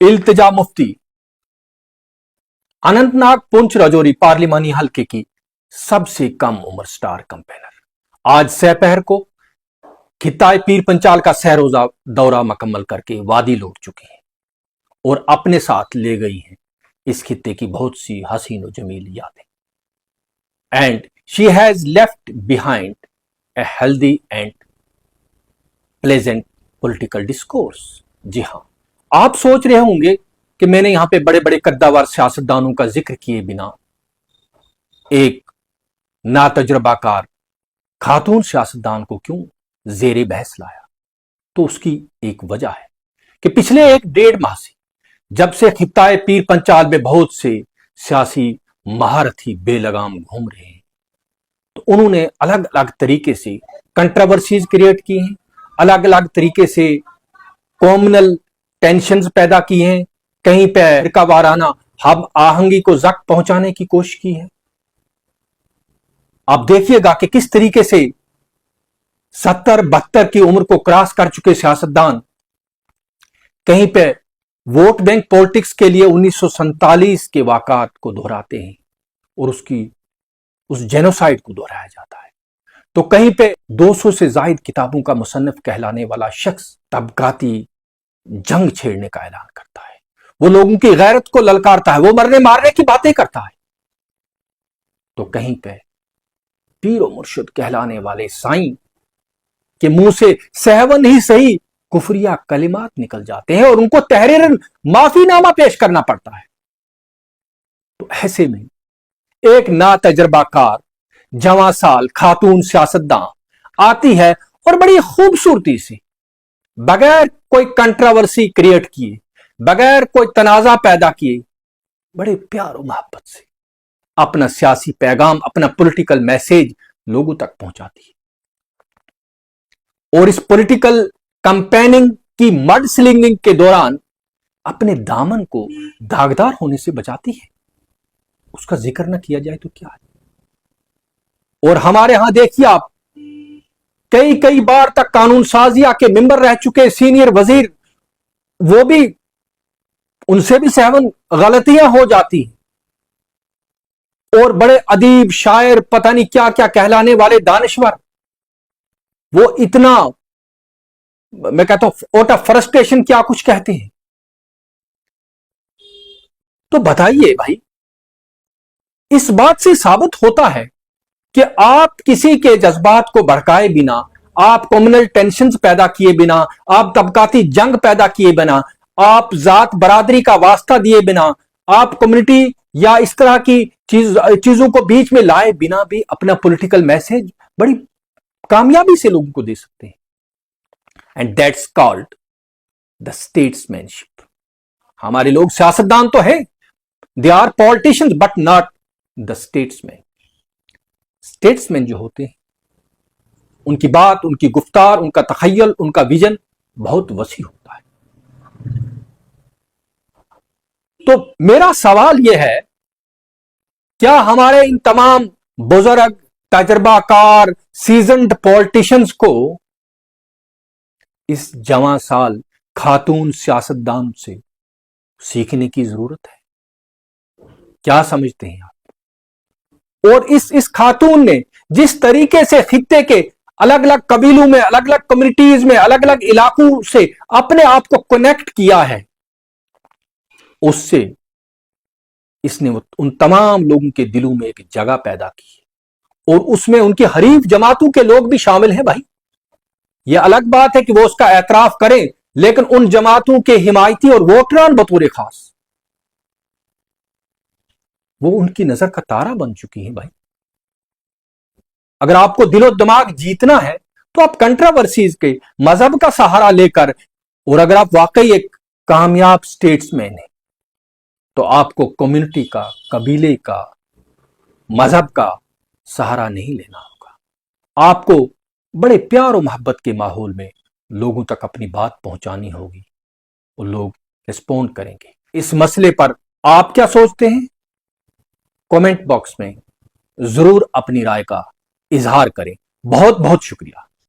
इल्तिजा मुफ्ती अनंतनाग पुंछ राजौरी पार्लिमानी हलके की सबसे कम उम्र स्टार कैंपेनर आज सपहर को खिताए पीर पंचाल का सहरोजा दौरा मुकम्मल करके वादी लौट चुकी हैं और अपने साथ ले गई हैं इस खित्ते की बहुत सी हसीन और जमील यादें। And she has left behind a healthy and pleasant political discourse. जी हां, आप सोच रहे होंगे कि मैंने यहां पे बड़े बड़े कद्दावर सियासतदानों का जिक्र किए बिना एक नातजुर्बाकार खातून सियासतदान को क्यों जेरे बहस लाया, तो उसकी एक वजह है कि पिछले 1-1.5 माह से जब से खित्ताए पीर पंचाल में बहुत से सियासी महारथी बेलगाम घूम रहे हैं, तो उन्होंने अलग अलग तरीके से कंट्रोवर्सीज क्रिएट की हैं, अलग अलग तरीके से कॉम्युनल टेंशंस पैदा किए हैं, कहीं पे का वाराना हम आहंगी को जख्म पहुंचाने की कोशिश की है। आप देखिएगा कि किस तरीके से 70-72 की उम्र को क्रॉस कर चुके सियासतदान कहीं पे वोट बैंक पॉलिटिक्स के लिए 1947 के वाकयात को दोहराते हैं और उस जेनोसाइड को दोहराया जाता है, तो कहीं पे 200 से जायद किताबों का मुसन्निफ कहलाने वाला शख्स तबकाती जंग छेड़ने का ऐलान करता है, वो लोगों की गैरत को ललकारता है, वो मरने मारने की बातें करता है, तो कहीं पे पीर और मुर्शिद कहलाने वाले साईं के मुंह से सहवन ही सही कुफरिया कलिमात निकल जाते हैं और उनको तहरीरन माफीनामा पेश करना पड़ता है। तो ऐसे में एक नातजर्बाकार जवां साल खातून सियासतदान आती है और बड़ी खूबसूरती से बगैर कोई कंट्रोवर्सी क्रिएट किए, बगैर कोई तनाजा पैदा किए, बड़े प्यार और मोहब्बत से अपना सियासी पैगाम, अपना पॉलिटिकल मैसेज लोगों तक पहुंचाती है और इस पॉलिटिकल कैंपेनिंग की मड स्लिंगिंग के दौरान अपने दामन को दागदार होने से बचाती है। उसका जिक्र ना किया जाए तो क्या है। और हमारे यहां देखिए आप, कई बार तक कानून साजिया के मेंबर रह चुके सीनियर वजीर, वो भी उनसे भी सहवन गलतियां हो जाती हैं और बड़े अदीब शायर पता नहीं क्या क्या कहलाने वाले दानिश्वर, वो इतना, मैं कहता हूं आउट ऑफ फ्रस्ट्रेशन क्या कुछ कहते हैं। तो बताइए भाई, इस बात से साबित होता है कि आप किसी के जज्बात को भड़काए बिना, आप कम्युनल टेंशंस पैदा किए बिना, आप तबकाती जंग पैदा किए बिना, आप जात बरादरी का वास्ता दिए बिना, आप कम्युनिटी या इस तरह की चीजों को बीच में लाए बिना भी अपना पॉलिटिकल मैसेज बड़ी कामयाबी से लोगों को दे सकते हैं। And that's called the statesmanship. हमारे लोग सियासतदान तो है, they are politicians but not the statesman. Statesman जो होते हैं, उनकी बात, उनकी गुफ्तार, उनका तखय्युल, उनका विजन बहुत वसी होता है। तो मेरा सवाल यह है, क्या हमारे इन तमाम बुजुर्ग, तजर्बाकार, सीजन्ड पॉलिटिशियंस को इस जवां साल खातून सियासतदान से सीखने की जरूरत है? क्या समझते हैं आप? और इस खातून ने जिस तरीके से खित्ते के अलग अलग कबीलों में, अलग अलग कम्युनिटीज में, अलग अलग इलाकों से अपने आप को कनेक्ट किया है, उससे इसने उन तमाम लोगों के दिलों में एक जगह पैदा की है और उसमें उनकी हरीफ जमातों के लोग भी शामिल हैं। भाई, यह अलग बात है कि वो उसका एतराफ करें, लेकिन उन जमातों के हिमायती और वोटरान बतौर खास वो उनकी नजर का तारा बन चुकी है। भाई, अगर आपको दिलो दिमाग जीतना है तो आप कंट्रोवर्सीज के मजहब का सहारा लेकर, और अगर आप वाकई एक कामयाब स्टेट्समैन हैं, तो आपको कम्युनिटी का, कबीले का, मजहब का सहारा नहीं लेना होगा। आपको बड़े प्यार और मोहब्बत के माहौल में लोगों तक अपनी बात पहुंचानी होगी और लोग रिस्पॉन्ड करेंगे। इस मसले पर आप क्या सोचते हैं? कमेंट बॉक्स में जरूर अपनी राय का इजहार करें। बहुत बहुत शुक्रिया।